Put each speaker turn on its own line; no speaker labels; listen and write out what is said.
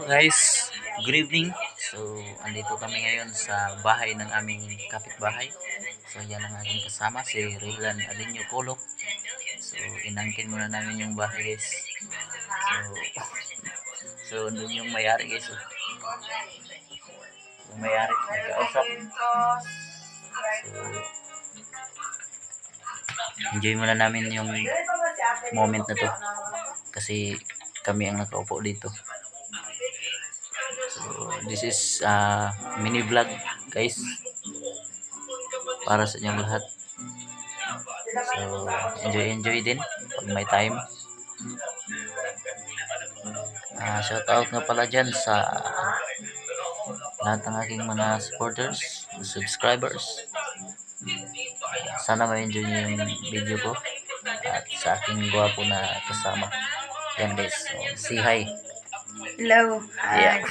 Guys, good evening. So, andito kami ngayon sa bahay ng aming kapitbahay. So, yan ang aking kasama, si Raylan Alinio Colok. So, inangkin muna namin yung bahay, guys. So, andun yung mayari, guys. So, yung mayari, nagkausap. So, enjoy muna namin yung moment na to. Kasi kami ang nakaupo dito. So, this is mini vlog, guys, para sa inyong lahat. So, enjoy din pag may time. Shout out nga pala dyan sa lahat ng aking mga supporters, subscribers. Sana ma-enjoy nyo yung video ko at sa aking gwapo na kasama. Yan, guys, so, say hi.
Hello.
Yeah.